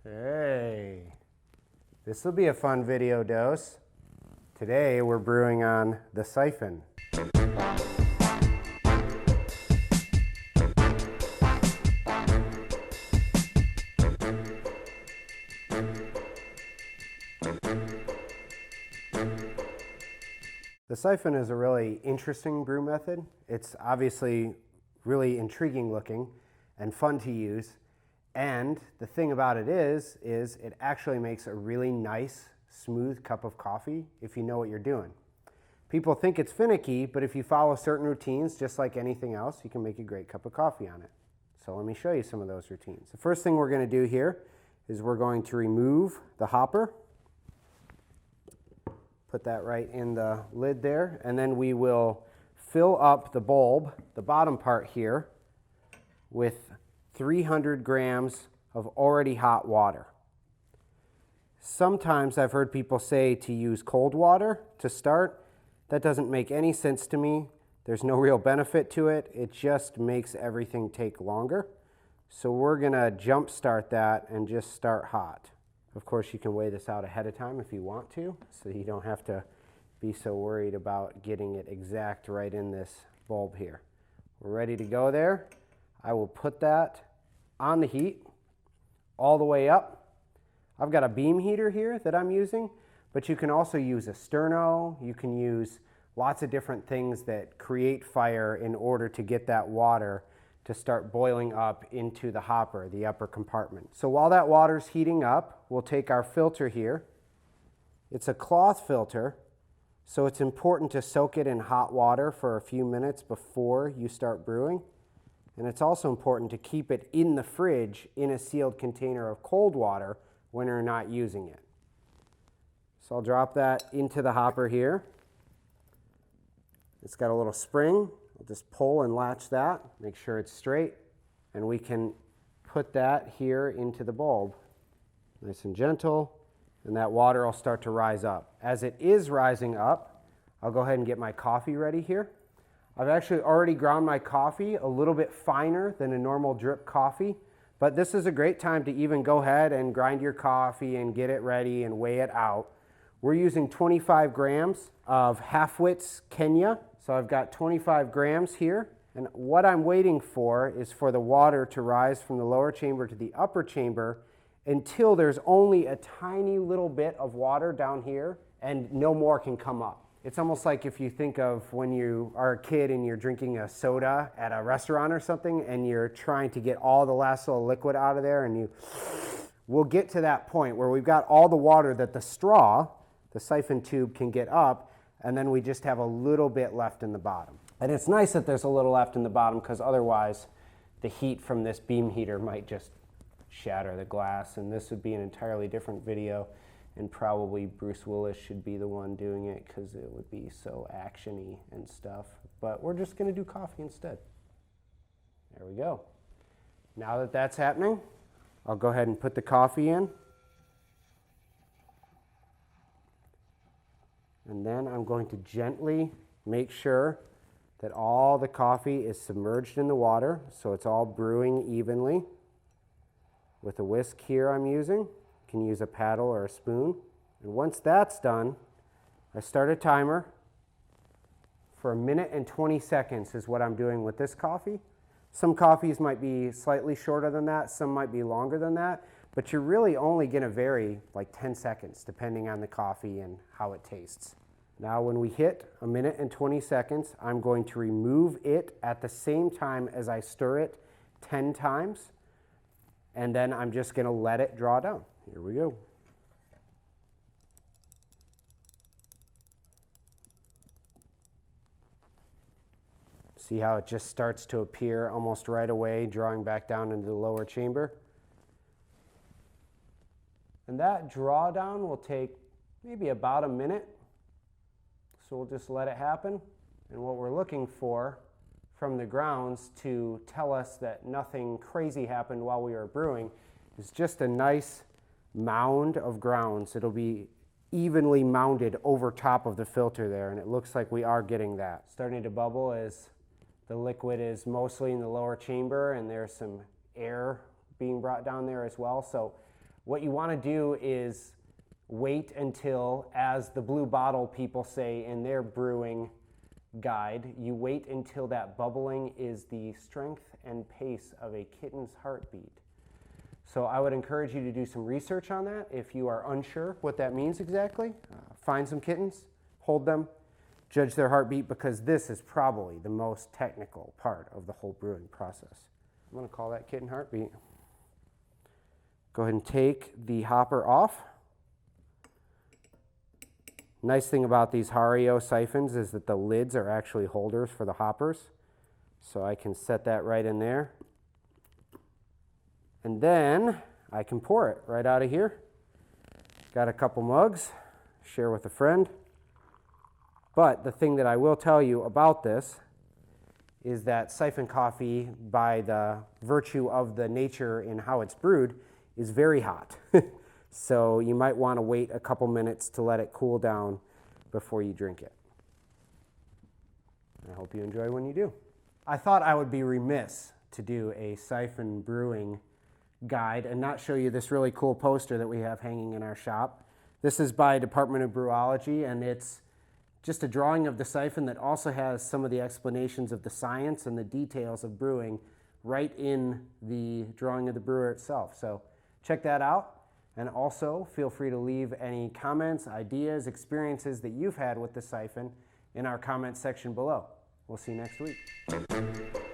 Hey, this will be a fun video dose. Today we're brewing on the Siphon. The Siphon is a really interesting brew method. It's obviously really intriguing looking and fun to use. And the thing about it is it actually makes a really nice, smooth cup of coffee if you know what you're doing. People think it's finicky, but if you follow certain routines, just like anything else, you can make a great cup of coffee on it. So let me show you some of those routines. The first thing we're going to do here is we're going to remove the hopper. Put that right in the lid there, and then we will fill up the bulb, the bottom part here, with 300 grams of already hot water. Sometimes I've heard people say to use cold water to start. That doesn't make any sense to me. There's no real benefit to it. It just makes everything take longer. So we're gonna jump start that and just start hot. Of course, you can weigh this out ahead of time if you want to, so you don't have to be so worried about getting it exact right in this bulb here. We're ready to go there. I will put that on the heat all the way up. I've got a beam heater here that I'm using, but you can also use a sterno. You can use lots of different things that create fire in order to get that water to start boiling up into the hopper, the upper compartment. So while that water's heating up, we'll take our filter here. It's a cloth filter, so it's important to soak it in hot water for a few minutes before you start brewing. And it's also important to keep it in the fridge in a sealed container of cold water when you're not using it. So I'll drop that into the hopper here. It's got a little spring. I'll just pull and latch that, make sure it's straight, and we can put that here into the bulb. Nice and gentle, and that water will start to rise up. As it is rising up, I'll go ahead and get my coffee ready here. I've actually already ground my coffee a little bit finer than a normal drip coffee, but this is a great time to even go ahead and grind your coffee and get it ready and weigh it out. We're using 25 grams of half-wits Kenya, so I've got 25 grams here, and what I'm waiting for is for the water to rise from the lower chamber to the upper chamber until there's only a tiny little bit of water down here and no more can come up. It's almost like if you think of when you are a kid and you're drinking a soda at a restaurant or something and you're trying to get all the last little liquid out of there, and we'll get to that point where we've got all the water that the straw, the siphon tube, can get up, and then we just have a little bit left in the bottom. And it's nice that there's a little left in the bottom, because otherwise the heat from this beam heater might just shatter the glass, and this would be an entirely different video. And probably Bruce Willis should be the one doing it because it would be so action-y and stuff. But we're just going to do coffee instead. There we go. Now that that's happening, I'll go ahead and put the coffee in. And then I'm going to gently make sure that all the coffee is submerged in the water, so it's all brewing evenly. With a whisk here I'm using. You can use a paddle or a spoon. And once that's done, I start a timer for 1 minute and 20 seconds is what I'm doing with this coffee. Some coffees might be slightly shorter than that, some might be longer than that, but you're really only going to vary like 10 seconds depending on the coffee and how it tastes. Now when we hit 1 minute and 20 seconds, I'm going to remove it at the same time as I stir it 10 times, and then I'm just going to let it draw down. Here we go. See how it just starts to appear almost right away, drawing back down into the lower chamber? And that drawdown will take maybe about a minute. So we'll just let it happen. And what we're looking for from the grounds to tell us that nothing crazy happened while we were brewing is just a nice mound of grounds. It'll be evenly mounded over top of the filter there, and it looks like we are getting that. Starting to bubble as the liquid is mostly in the lower chamber, and there's some air being brought down there as well. So What you want to do is wait until, as the blue bottle people say in their brewing guide, you wait until that bubbling is the strength and pace of a kitten's heartbeat. So I would encourage you to do some research on that if you are unsure what that means exactly. Find some kittens, hold them, judge their heartbeat, because this is probably the most technical part of the whole brewing process. I'm going to call that kitten heartbeat. Go ahead and take the hopper off. Nice thing about these Hario siphons is that the lids are actually holders for the hoppers. So I can set that right in there. And then I can pour it right out of here. Got a couple mugs, share with a friend. But the thing that I will tell you about this is that siphon coffee, by the virtue of the nature in how it's brewed, is very hot. So you might want to wait a couple minutes to let it cool down before you drink it. I hope you enjoy when you do. I thought I would be remiss to do a siphon brewing guide and not show you this really cool poster that we have hanging in our shop. This is by Department of Brewology, and it's just a drawing of the siphon that also has some of the explanations of the science and the details of brewing right in the drawing of the brewer itself. So check that out. And also, feel free to leave any comments, ideas, experiences that you've had with the siphon in our comments section below. We'll see you next week.